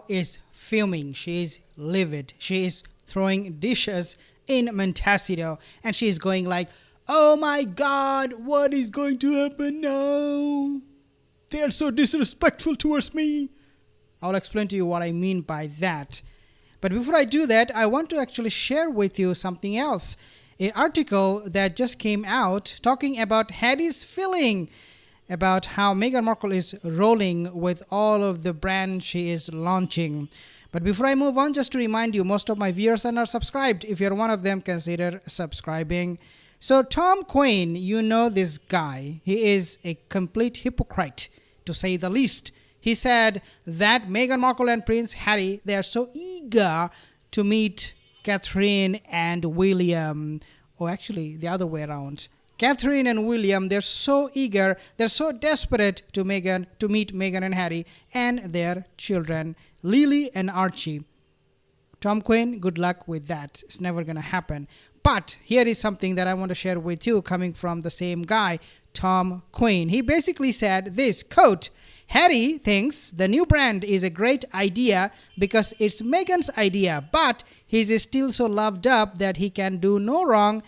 is fuming. She is livid. She is throwing dishes in Montecito, and she is going like, "Oh my God, what is going to happen now? They are so disrespectful towards me." I'll explain to you what I mean by that. But before I do that, I want to actually share with you something else. An article that just came out talking about Harry's feeling about how Meghan Markle is rolling with all of the brands she is launching. But before I move on, just to remind you, most of my viewers are not subscribed. If you're one of them, consider subscribing. So Tom Quinn, you know this guy. He is a complete hypocrite, to say the least. He said that Meghan Markle and Prince Harry, they are so eager to meet Katherine and William. Or actually, the other way around. Katherine and William, they're so eager, they're so desperate to meet Meghan and Harry and their children, Lily and Archie. Tom Quinn, good luck with that. It's never going to happen. But here is something that I want to share with you coming from the same guy, Tom Quinn. He basically said this, quote, "Harry thinks the new brand is a great idea because it's Meghan's idea, but he's still so loved up that she can do no wrong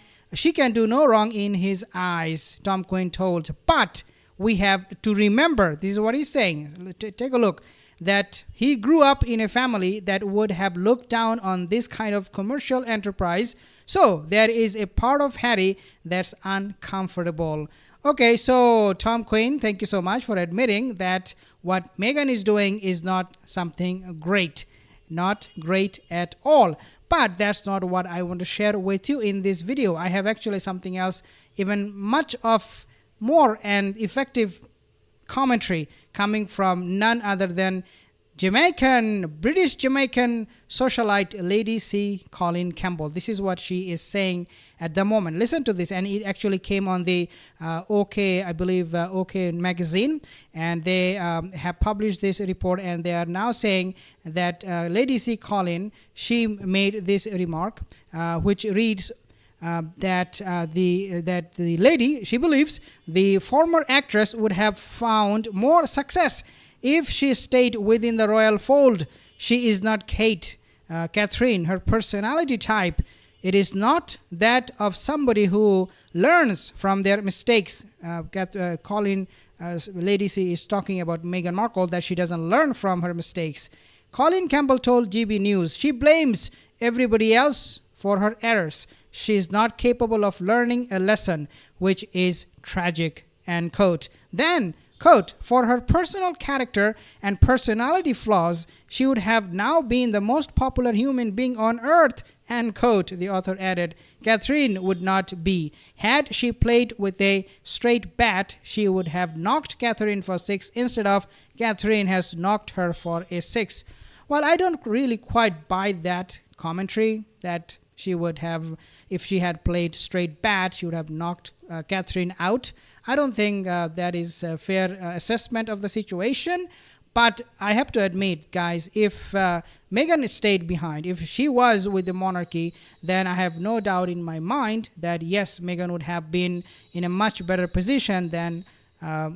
in his eyes," Tom Quinn told. But we have to remember, this is what he's saying. Take a look. That he grew up in a family that would have looked down on this kind of commercial enterprise. So there is a part of Harry that's uncomfortable. Okay, so Tom Quinn, thank you so much for admitting that what Meghan is doing is not something great. Not great at all. But that's not what I want to share with you in this video. I have actually something else, even much of more and effective commentary coming from none other than British Jamaican socialite Lady C. Colin Campbell. This is what she is saying at the moment. Listen to this, and it actually came on the OK magazine, and they have published this report, and they are now saying that Lady C. Colin, she made this remark, which reads that the lady, she believes the former actress would have found more success if she stayed within the royal fold. She is not Katherine. Her personality type, it is not that of somebody who learns from their mistakes. Colin, Lady C is talking about Meghan Markle, that she doesn't learn from her mistakes. Colin Campbell told GB News, she blames everybody else for her errors. She is not capable of learning a lesson, which is tragic, end quote. Then, quote, for her personal character and personality flaws, she would have now been the most popular human being on earth, end quote, the author added. Katherine would not be. Had she played with a straight bat, she would have knocked Katherine for 6 instead of Katherine has knocked her for a 6. Well, I don't really quite buy that commentary that she would have, if she had played straight bat, she would have knocked Katherine out. I don't think that is a fair assessment of the situation. But I have to admit, guys, if Meghan stayed behind, if she was with the monarchy, then I have no doubt in my mind that, yes, Meghan would have been in a much better position than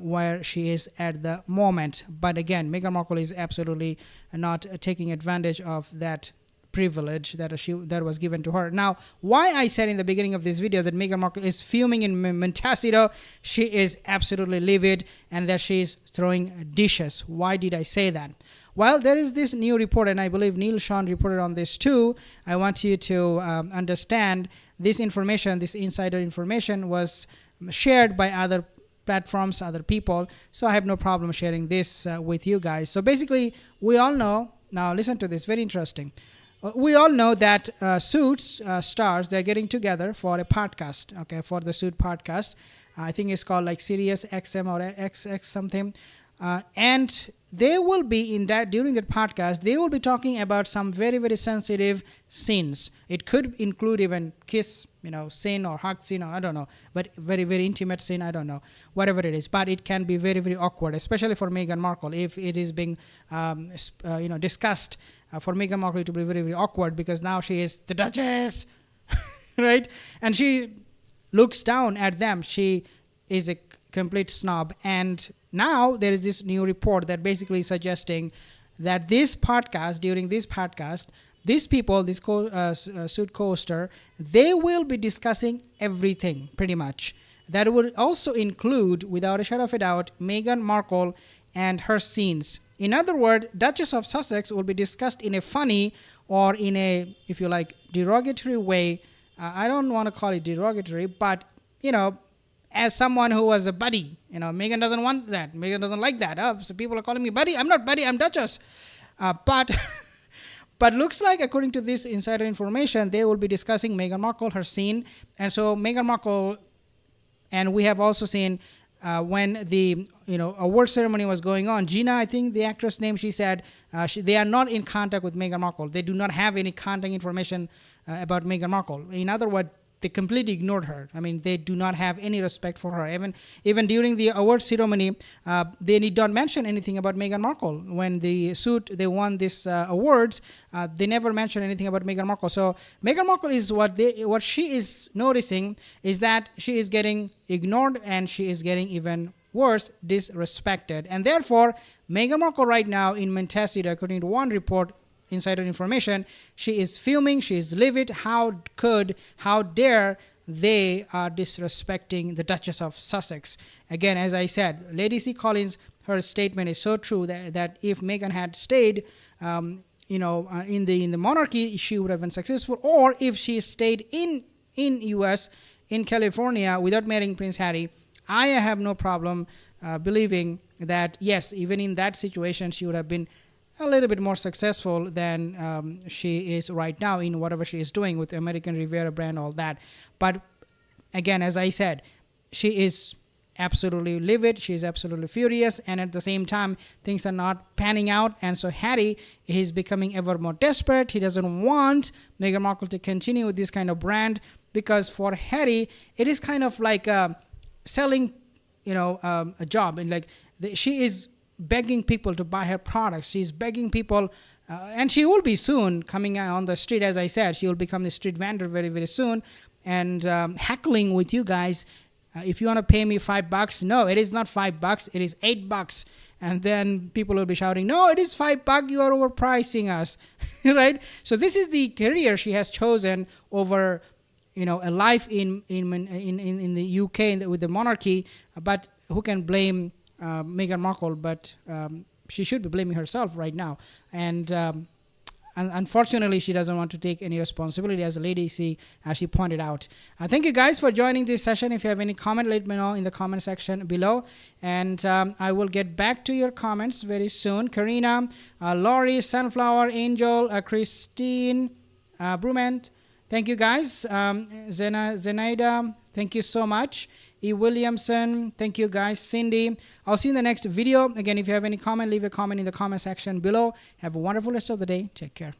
where she is at the moment. But again, Meghan Markle is absolutely not taking advantage of that privilege that was given to her. Now, why I said in the beginning of this video that Meghan Markle is fuming in Montecito, she is absolutely livid, and that she is throwing dishes. Why did I say that? Well, there is this new report, and I believe Neil Sean reported on this too. I want you to understand this information, this insider information was shared by other platforms, other people, so I have no problem sharing this with you guys. So basically, we all know, now listen to this, very interesting. We all know that Suits stars, they're getting together for a podcast, okay, for the Suit podcast. I think it's called like Sirius XM or XX something. And they will be in that, during that podcast, they will be talking about some very, very sensitive scenes. It could include even kiss, scene or hug scene, or I don't know, but very, very intimate scene, I don't know, whatever it is. But it can be very, very awkward, especially for Meghan Markle, if it is being, discussed. For Meghan Markle to be very, very awkward, because now she is the Duchess, right? And she looks down at them. She is a complete snob. And now there is this new report that basically suggesting that during this podcast, these people, this suit co-hoster, they will be discussing everything pretty much. That would also include, without a shadow of a doubt, Meghan Markle and her scenes. In other words, Duchess of Sussex will be discussed in a funny or in a, if you like, derogatory way. I don't want to call it derogatory, but, as someone who was a buddy, Meghan doesn't want that. Meghan doesn't like that. So people are calling me buddy. I'm not buddy, I'm Duchess. But looks like, according to this insider information, they will be discussing Meghan Markle, her scene. And so Meghan Markle, and we have also seen when the award ceremony was going on, Gina, I think the actress name, she said they are not in contact with Meghan Markle. They do not have any contact information about Meghan Markle. In other words, they completely ignored her. I mean, they do not have any respect for her. Even during the award ceremony, they did not mention anything about Meghan Markle. When they won this awards, they never mentioned anything about Meghan Markle. So Meghan Markle is what she is noticing is that she is getting ignored and she is getting even worse, disrespected. And therefore, Meghan Markle right now in Montecito, according to one report, insider information, she is fuming, she is livid. How dare they are disrespecting the Duchess of Sussex. Again, as I said, Lady C. Collins, her statement is so true that if Meghan had stayed in the monarchy, she would have been successful. Or if she stayed in US, in California, without marrying Prince Harry, I have no problem believing that, yes, even in that situation, she would have been a little bit more successful than she is right now in whatever she is doing with American Riviera brand, all that. But again, as I said, she is absolutely livid. She is absolutely furious. And at the same time, things are not panning out. And so Harry is becoming ever more desperate. He doesn't want Meghan Markle to continue with this kind of brand because for Harry, it is kind of like selling, a job. And she is begging people to buy her products. She's begging people, and she will be soon coming out on the street. As I said, she will become the street vendor very, very soon, and heckling with you guys. If you want to pay me $5, no, it is not $5. It is $8. And then people will be shouting, "No, it is $5. You are overpricing us," right? So this is the career she has chosen over, a life in the UK with the monarchy. But who can blame Meghan Markle? But she should be blaming herself right now. And unfortunately, she doesn't want to take any responsibility, as Lady C, as she pointed out. Thank you guys for joining this session. If you have any comment, let me know in the comment section below. And I will get back to your comments very soon. Karina, Laurie, Sunflower, Angel, Christine, Brumant. Thank you guys. Zenaida, thank you so much. E. Williamson, thank you guys. Cindy, I'll see you in the next video. Again, if you have any comment, leave a comment in the comment section below. Have a wonderful rest of the day. Take care.